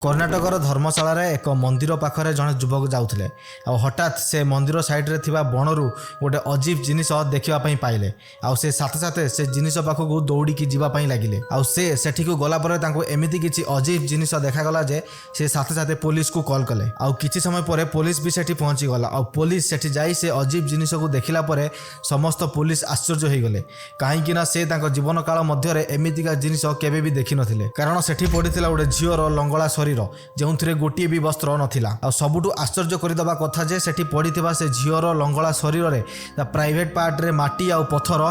कर्णाटकर धर्मशाला एक मंदिर पाखरे जड़े युवक जाऊे आ हठात से मंदिर साइड्रे थिबा बणरू गोटे अजीब जिनिस देखापी पाइले आ से साथे साथे से जिनिस पाखक दौड़िकी जीवाई लगिले आ सेठी को गलापर एमती किसी अजीब जिनिस देखागला जे से साथे साथे पुलिस को कॉल कले आ किछि समय पर पुलिस भी सेठी पहुंची गला आ पुलिस सेठी जाई से अजीब जिनिस को देखिला परे समस्त पुलिस आश्चर्य हो गले कहीं ना से जीवन काल मध्य एमतीका जिनिस केबे भी देखि नथिले कारण सेठी पड़ीथिला गोटे झीर लंगला शरीर जो गोटे भी वस्त्र नथिला आ सबुठु आश्चर्य करदबा कथा जे सेठी पड़ीथिबा से झीर लंगला शरीर रे प्राइवेट पार्ट रे माटी आ पत्थर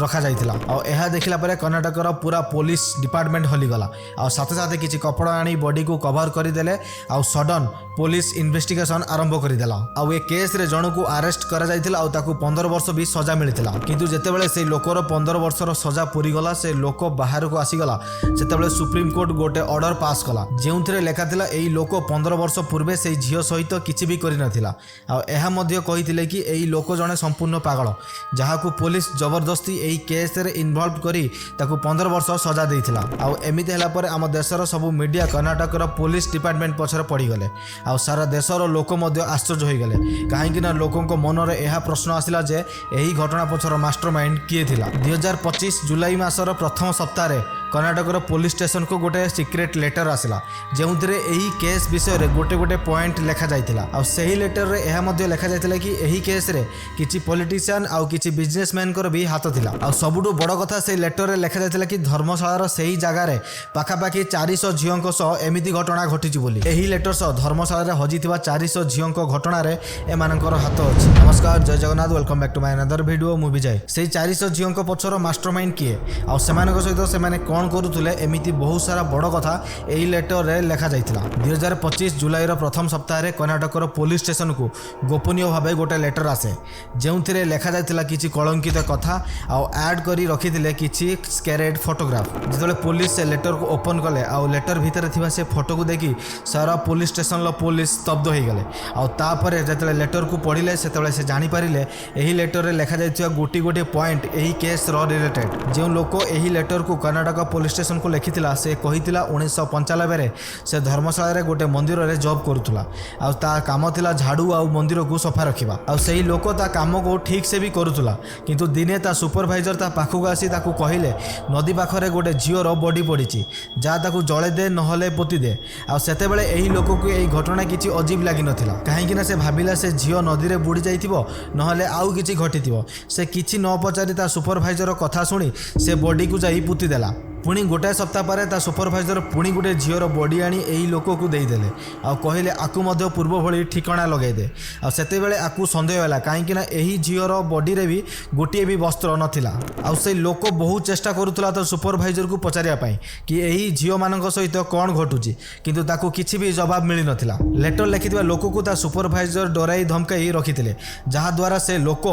रखा जाइथिला आ एहा देखिला परे कर्नाटकर पूरा पुलिस डिपार्टमेंट हलीगला आ साथे साथे किछि कपड़ा आनी बॉडी को कवर करदेले आ सडन पुलिस इन्वेस्टिगेशन आरंभ करदेला आ ए केस रे जण को अरेस्ट करा जाइथिला आ ताकू 15 वर्ष भी सजा मिलिथिला किंतु जेतेबेले से लोकर 15 वर्षर सजा पूरी गला से लोक बाहर को आसीगला सेतेबेले सुप्रीम कोर्ट गोटे ऑर्डर पास कला जेउथरे लेखा थिला एई लोक 15 वर्ष पूर्वे से झील सहित किछि भी करि नथिला आ एहा मध्य कहिथिले कि एई लोक जणे संपूर्ण पागल जहाकू पुलिस जबरदस्ती एई केस रे इन्वॉल्व करी ताकू 15 वर्ष सजा देइथिला आ एमिति हला पर आम देशर सब मीडिया कर्नाटकर पुलिस डिपार्टमेंट पछर पड़ी गले आ सारा देशर लोक मध्य आश्चर्य हो गले कहीं ना लोकों मन में यह प्रश्न आसिला जे एही घटना पछर मास्टरमाइंड किए थिला 2025 जुलाई मासर प्रथम सप्ताह कर्नाटकर पुलिस स्टेशन को गोटे सिक्रेट लेटर आसला जो यही केस विषय रे गोटे गोटे पॉइंट लेखा जाइथिला आ सही लेटर रे एहा मध्य लेखा जाइथिला कि एही केस रे किछि पॉलिटिशियन आ किछि बिजनेसमैन कर भी हाथ थिला आ सबुठु बड़ कथा से लेटर रे लेखा जाइथिला कि धर्मशालार सही जगह रे पाखापाखि 400 झीओंक सह एमिति घटना घटिछि बोली एही लेटर सह धर्मशाला रे हजिथिबा 400 झीओंक घटना रे एमानकर हाथ अछि। नमस्कार, जय Jagannath, welcome back to my another video. मु विजय सेही 400 झीओंक पछर मास्टरमाइंड किए आ सेमानक सहित सेमाने कौन करुले एमिति बहुत सारा बड़ कथा एही लेटर रे लेखा जाइथिला 2025 जुलाई प्रथम सप्ताह रे कर्नाटकर पुलिस स्टेशन को गोपनीय भाव गोटे लेटर आसे जो लेखा जाइथिला किछि कलंकित कथा आ ऐड करी रखिथिले किछि स्केरेड फोटोग्राफ जितले पुलिस से लेटर को ओपन कले आ लेटर भितर थिबा से फोटो को देखि सारा पुलिस स्टेशन लो पुलिस स्तब्ध हो गले आ तापर जेतले लेटर को पढ़िले सेतले से जानि पारिले एही लेटर रे लेखा जाइथिबा गोटी गोटी पॉइंट एही केस रो रिलेटेड जो लोक एही लेटर को कर्नाटक पुलिस स्टेशन को लिखिथिला से कहिथिला 1995 रे से धर्मशाला रे गोटे मंदिर रे जॉब करूथला आ ता काम थिला झाड़ू आ मंदिर को सफा रखिबा आ सही लोक ता काम को ठीक से भी करूथला किंतु दिने ता सुपरवाइजर ता पाखु आसी ताकू कहिले नदी पाखरे गोटे झीओ रो बॉडी पड़ीची जा ताकू जळे दे नहले पोती दे आ सेते बेले एही लोक को एही घटना किछि अजीब लागि नथिला काहे कि से भाबिला से झीओ नदी रे बुडी जाइथिबो नहले आउ किछि घटिथिबो से किछि न पचारि ता सुपरवाइजर कथा सुनी से बॉडी को जाई पुती देला पुणी गोटाए सप्ताह पर ता सुपरवाइजर पुणी गोटे झीर बॉडी आनी एही लोक को देदेले आ कहले आकु मध्य पूर्व भली ठिकाना लगे दे आ सेते बेले आकु संदेह होला काहेकि ना एही झीर बॉडी रे भी गोटे भी वस्त्र नथिला आ से लोक बहुत चेष्टा करूतला तो सुपरवाइजर को पचारिया पई कि एही झीओ मानक सहित कोन घटुची किंतु ताकू किछि भी जवाब मिली नथिला लेटर लिखिथिबा लोक को ता सुपरवाइजर डराई धमकाई रखिथिले जहा द्वारा से लोक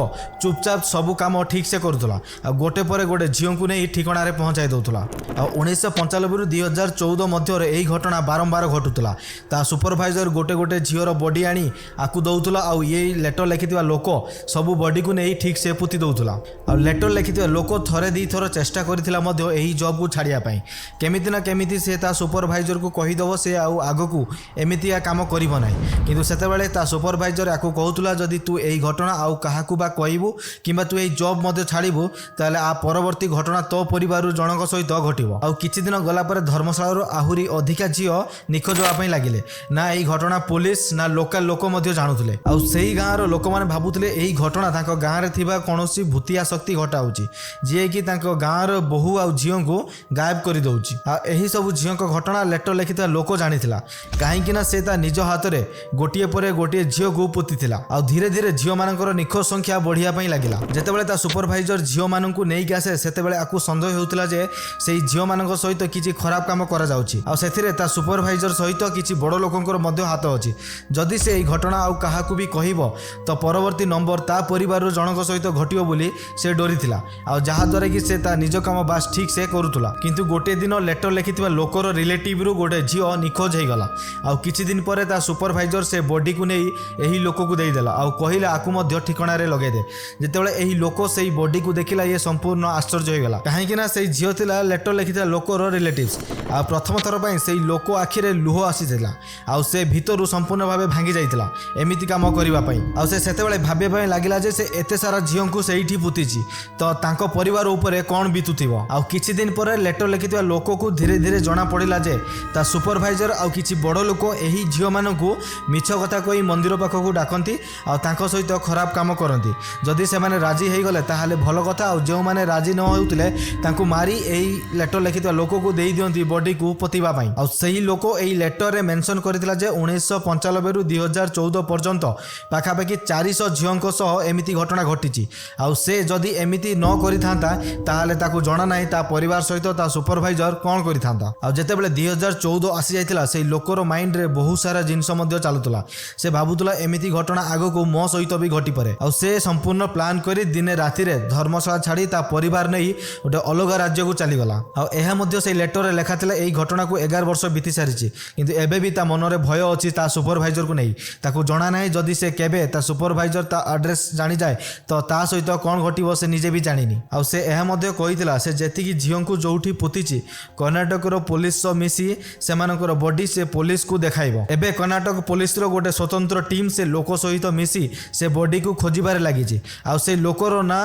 चुपचाप सब काम ठीक से करूतला आ गोटे पर गोटे झीओ को नै ठिकाना रे पहुंचाई दउतला 1995 रु 2014 मध्य यही घटना बारंबार घटुला ता सुपरवाइजर गोटे गोटे झीर बॉडी आनी आकु दउतला आ ये लेटर लिखिथिबा लोक सब बॉडी को नहीं ठीक से पुती दउतला आ लेटर लिखिथिबा लोक थरे दी थर चेष्टा करथिला मध्य यही जॉब को छाड़िया पई केमिति ना केमिति से ता सुपरवाइजर को कहि दबो से आ आगो को एमितिया काम करिवो नै किंतु सेते बेले ता सुपरवाइजर आकु कहउतला जदी तू एही घटना आ काहाकू बा कहिबू किबा तू एही जॉब मध्य छाड़िबू ताले आ परवर्ती घटना तो परिवार जनक सहित घटिबो आ किछि दिन गला पर धर्मशाला आहुरी अधिका झीओ निखोज होगा लगिले ना यही घटना पुलिस ना लोकल लोक मध्य जानुले आ सेही गाँव लोक मैंने भावुले यही घटना तांको गाँव रे थिबा कोनोसी भूतिया शक्ति घटाउची जे कि तांको गाँव रो बहु आ झीओ को गायब कर दउची आ एही सब झीओ को घटना लेटर लिखिता लोक जानिथिला काहे कि ना से ता निज हाथ रे गोटिए परे गोटिए झीओ को पोतिथिला आ धीरे धीरे झीओ मानकर निखोज संख्या बढ़िया पई लागिला जेतेबेले ता सुपरवाइजर झीओ माननकु नेई आसे सेतेबेले आकु संदेह होउतला जे सेही झीओ मानक सहित किछि खराब काम करा जाउची आ सेथिरे ता सुपरवाइजर सहित किछि बड़ लोकंकर मध्य हाथ अछि जदि से एही घटना आ काहाकू भी कहिबो तो परवर्ती नंबर ता परिवार जनक सहित घटियो बोली से डरिथिला आ जहा द्वारा कि से ता निज काम बास ठीक से करूथुला किंतु गोटे दिन लेटर लिखिथिबा लोकर रिलेटिव रु गोटे झीओ निखोज हे गला आ किछि दिन परे ता सुपरवाइजर से बॉडी को नै एही लोक को देई देला आ कहिला आकु मध्य ठिकाना रे लगे दे जेतेबेले एही लोक सेही बॉडी को देखिला ये संपूर्ण आश्चर्य हो गला काहे कि ना सेही झीओ थिला लेटर लिखिता लोकर रिलेटिव्स आ प्रथम थर पर से लोक आखिरे लुह आसीला आउ से भितर संपूर्ण भाव भांगी जाइतिला एमिति काम करने आउ से सेतेबेले भाबिया लगिला जे से एते सारा झील को सही पुतीची तो तांको परिवार उपरे कौन बीतुथिबो आउ किछि दिन पर लेटर लिखिता लोक को धीरे धीरे जना पड़िला जे ता सुपरवाइजर आउ किछि बड़ लोक एही झील मानकु मिछ कथा कही मंदिर पाखकु डाकंती आउ तांको सहित खराब काम करती जदि से माने राजी हो गले ताहाले भल कथा आउ जो माने राजी न होउतिले तांको मारी एही लेटर लिखिता लोक को देई दियंती बॉडी को पोतीबा पई आउ सही लोक एही लेटर रे मेंशन करथिला जे 1995 रु 2014 पर्यंत पाखापाखि 400 झीलको सह एमिति घटना घटिची आउ से जदि एमिति न करि थांता ताहाले ताकू जणा नाही ता परिवार सहित ता सुपरवाइजर कोन करि थांता आउ जेतेबेले 2014 आसी जाइतिला से लोकर माइंड रे बहुत सारा जिंस मध्ये चालुतला से भाबुतला एमिति घटना आगो को मो सहित भी घटी परे आउ से संपूर्ण प्लान करी दिने राति रे धर्मशाला छाड़ी ता परिवार नहीं गोटे अलग राज्य को चली गला आउ एहा मध्ये से लेटर रे लेखा थिला एई घटना को 11 वर्ष बीती सारिची किंतु एबे भी ता मन रे भय अछि ता सुपरवाइजर को नहीं ताकू जणा नाही जदि से केबे ता सुपरवाइजर ता एड्रेस जानि जाए तो ता सहित कोन घटिबो से निजे भी जानिनी आउ से एहा मध्ये कहितला से जेतिकी झियों को जोठी पुतीची कर्नाटक रो पुलिस सो मिसी सेमानकर बॉडी से पुलिस को देखाइबो एबे कर्नाटक पुलिस रो गोटे स्वतंत्र टीम से लोक सहित मिसी से बॉडी को खोजिबारे लागिची आउ से लोकर ना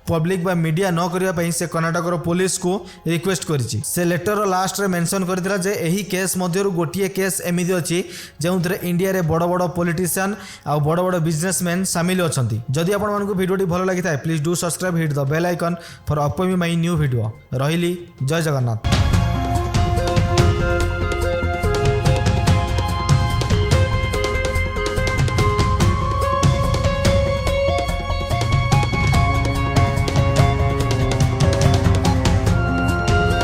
पब्लिक बा मीडिया न करिया पई से कर्नाटक रो पुलिस को रिक्वेस्ट करिची से लेटर लास्ट रे मेंशन करथिला जे एही केस मध्यरु गोटिए केस एमिति अछि जेउथरे इंडिया रे बड़ बड़ पॉलिटिशियन आ बड़ बड़ बिजनेसमैन शामिल अछंती जदि आपण मानको वीडियोटी भलो लागि थाए please do subscribe hit the bell icon for upcoming my new video रहिली जय जगन्नाथ।